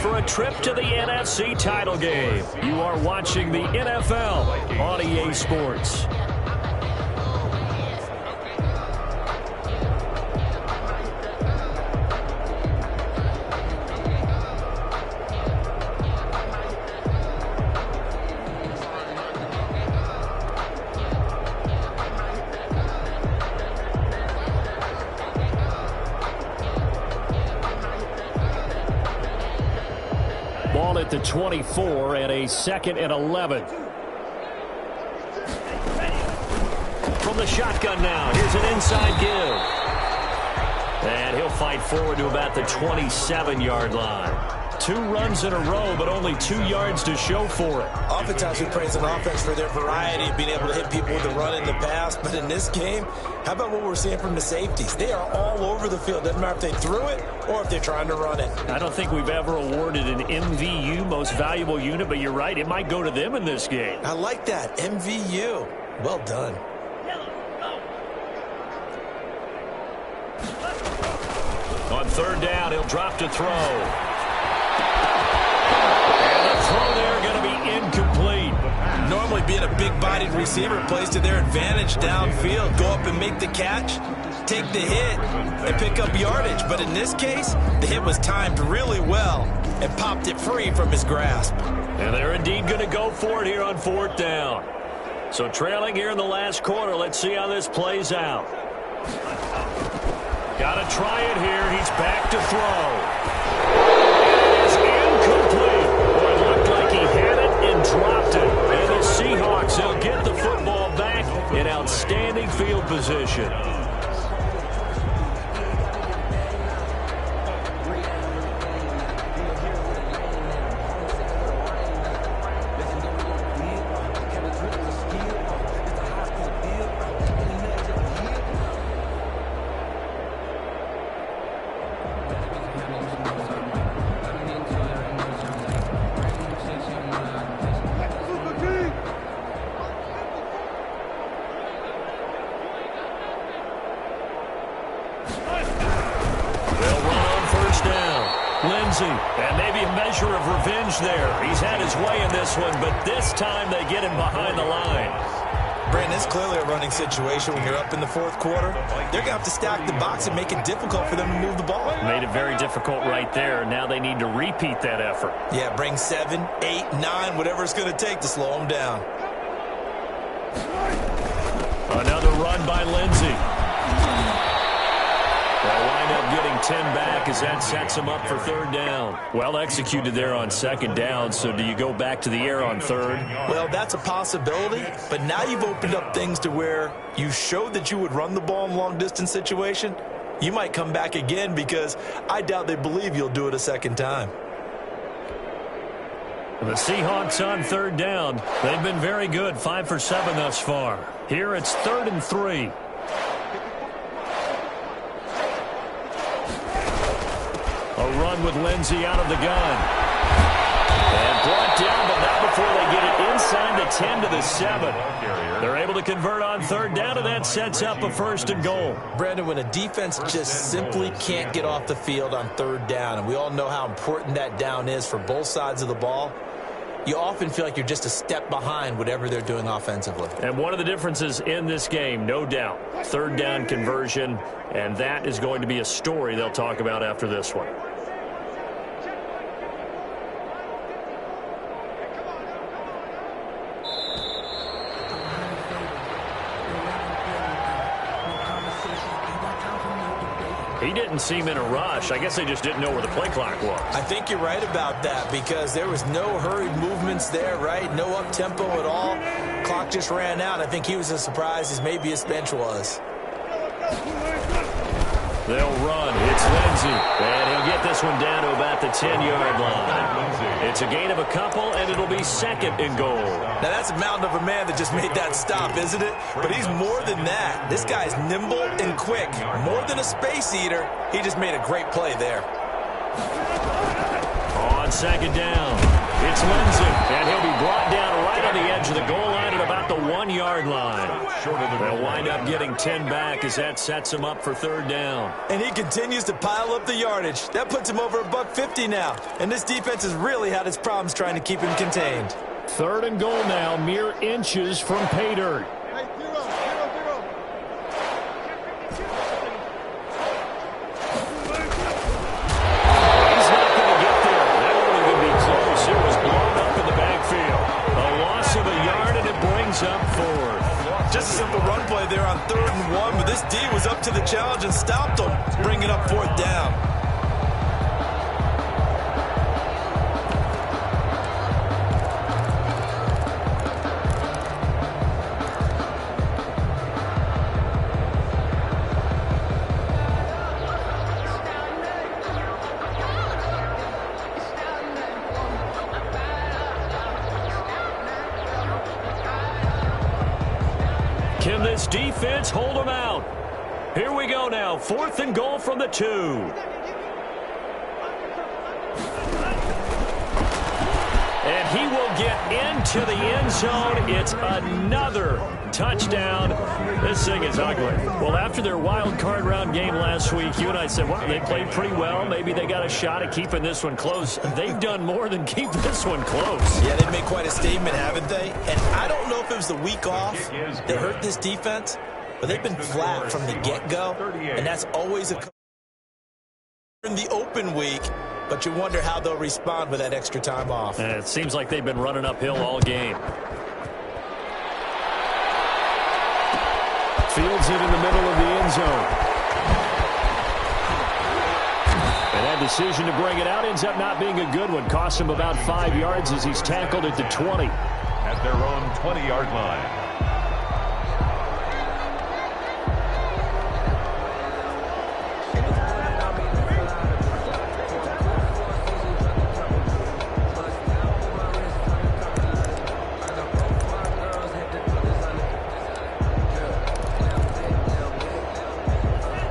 for a trip to the NFC title game. You are watching the NFL on EA Sports. Ball at the 24 and a 2nd and 11. From the shotgun now, here's an inside give. And he'll fight forward to about the 27-yard line. 2 runs in a row, but only 2 yards to show for it. Oftentimes we praise an offense for their variety of being able to hit people with the run in the pass. But in this game, how about what we're seeing from the safeties? They are all over the field. Doesn't matter if they threw it or if they're trying to run it. I don't think we've ever awarded an MVU, most valuable unit, but you're right. It might go to them in this game. I like that. MVU. Well done. On 3rd down, he'll drop to throw. And the throw there going to be incomplete. Normally being a big-bodied receiver plays to their advantage downfield. Go up and make the catch, take the hit, and pick up yardage. But in this case, the hit was timed really well and popped it free from his grasp. And they're indeed going to go for it here on 4th down. So trailing here in the last quarter. Let's see how this plays out. Got to try it here. He's back to throw. It's incomplete. Boy, it looked like he had it and dropped it. And the Seahawks, they'll get the football back in outstanding field position. And maybe a measure of revenge there. He's had his way in this one, but this time they get him behind the line. Brandon, it's clearly a running situation when you're up in the 4th quarter. They're going to have to stack the box and make it difficult for them to move the ball. Made it very difficult right there. Now they need to repeat that effort. Yeah, bring 7, 8, 9, whatever it's going to take to slow them down. Another run by Lindsey. They'll wind up getting 10 back as that sets him up for 3rd down. Well executed there on 2nd down, so do you go back to the air on 3rd? Well, that's a possibility, but now you've opened up things to where you showed that you would run the ball in long-distance situation. You might come back again because I doubt they believe you'll do it a 2nd time. The Seahawks on 3rd down. They've been very good, 5 for 7 thus far. Here it's 3rd and 3. A run with Lindsey out of the gun. And brought down, but not before they get it inside the 10 to the 7. They're able to convert on 3rd down, and that sets up a 1st and goal. Brandon, when a defense just simply can't get off the field on 3rd down, and we all know how important that down is for both sides of the ball, you often feel like you're just a step behind whatever they're doing offensively. And one of the differences in this game, no doubt, 3rd down conversion, and that is going to be a story they'll talk about after this one. He didn't seem in a rush. I guess they just didn't know where the play clock was. I think you're right about that because there was no hurried movements there, right? No up-tempo at all. Clock just ran out. I think he was as surprised as maybe his bench was. They'll run. It's Lindsey. And he'll get this one down to about the 10-yard line. It's a gain of a couple, and it'll be 2nd and goal. Now, that's a mountain of a man that just made that stop, isn't it? But he's more than that. This guy's nimble and quick. More than a space eater, he just made a great play there. On 2nd down, it's Lindsey. And he'll be brought down right the edge of the goal line at about the 1-yard line. They'll wind up getting 10 back as that sets them up for third down. And he continues to pile up the yardage. That puts him over $150 now. And this defense has really had its problems trying to keep him contained. Third and goal now, mere inches from pay dirt. Up forward. Just a simple run play there on 3rd and 1, but this D was up to the challenge and stopped him, bringing up 4th down. Can this defense hold them out? Here we go now. 4th and goal from the 2. And he will get into the end zone. It's another touchdown. This thing is ugly. Well, after their wild card round game last week, you and I said, well, they played pretty well. Maybe they got a shot at keeping this one close. They've done more than keep this one close. Yeah, they've made quite a statement, haven't they? And I don't know if it was the week off that hurt this defense, but they've been flat from the get-go, and that's always a in the open week. But you wonder how they'll respond with that extra time off. And it seems like they've been running uphill all game. Fields it in the middle of the end zone. And that decision to bring it out ends up not being a good one. Costs him about 5 yards as he's tackled at the 20. At their own 20-yard line.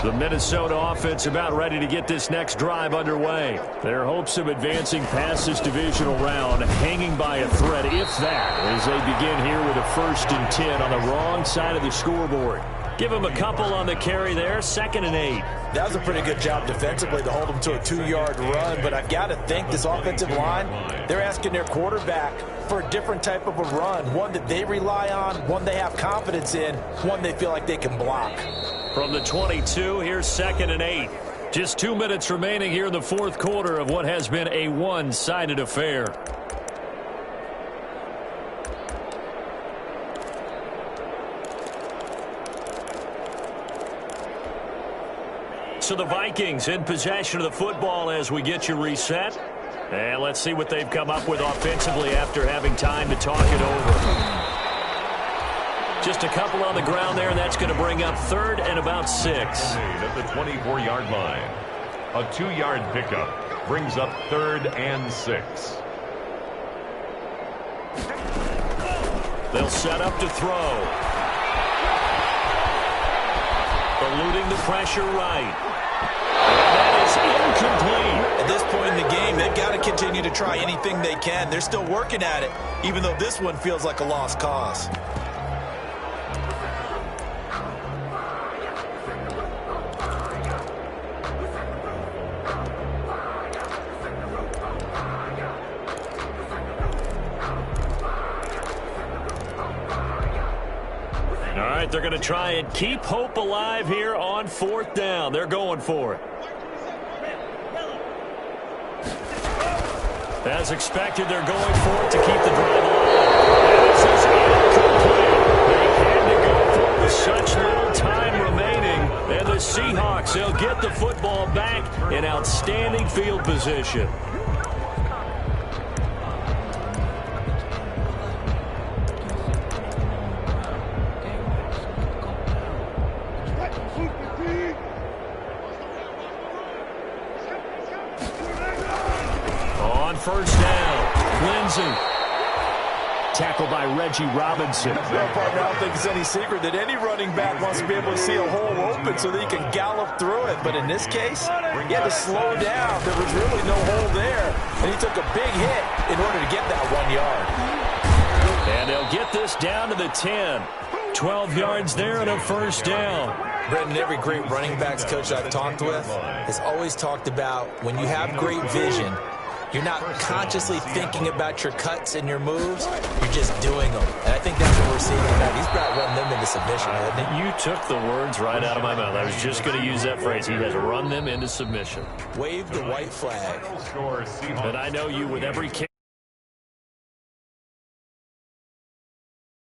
The Minnesota offense about ready to get this next drive underway. Their hopes of advancing past this divisional round hanging by a thread, if that, as they begin here with a 1st and 10 on the wrong side of the scoreboard. Give them a couple on the carry there, 2nd and 8. That was a pretty good job defensively to hold them to a 2-yard run, but I've got to think this offensive line, they're asking their quarterback for a different type of a run, one that they rely on, one they have confidence in, one they feel like they can block. From the 22, here's 2nd and 8. Just 2 minutes remaining here in the 4th quarter of what has been a one-sided affair. So the Vikings in possession of the football as we get you reset. And let's see what they've come up with offensively after having time to talk it over. Just a couple on the ground there, and that's going to bring up 3rd and about 6. At the 24-yard line. A 2-yard pickup brings up 3rd and 6. They'll set up to throw. Eluding the pressure right. And that is incomplete. At this point in the game, they've got to continue to try anything they can. They're still working at it, even though this one feels like a lost cause. They're going to try and keep hope alive here on 4th down. They're going for it. As expected, they're going for it to keep the drive alive. This is incomplete. They had to go for it with such little time remaining. And the Seahawks, they'll get the football back in outstanding field position. First down, Lindsey. Tackled by Reggie Robinson. Well, partner, I don't think it's any secret that any running back wants to be able to see a hole open so that he can gallop through it. But in this case, he had to slow down. There was really no hole there. And he took a big hit in order to get that 1 yard. And they'll us down to the 10. 12 yards there and a first down. Brendan, every great running backs coach I've talked with has always talked about when you have great vision, you're not consciously thinking about your cuts and your moves. You're just doing them. And I think that's what we're seeing tonight. He's about run them into submission, hasn't he? You took the words right out of my mouth. I was just going to use that phrase. He has run them into submission. Wave the white flag. And I know you with every kick.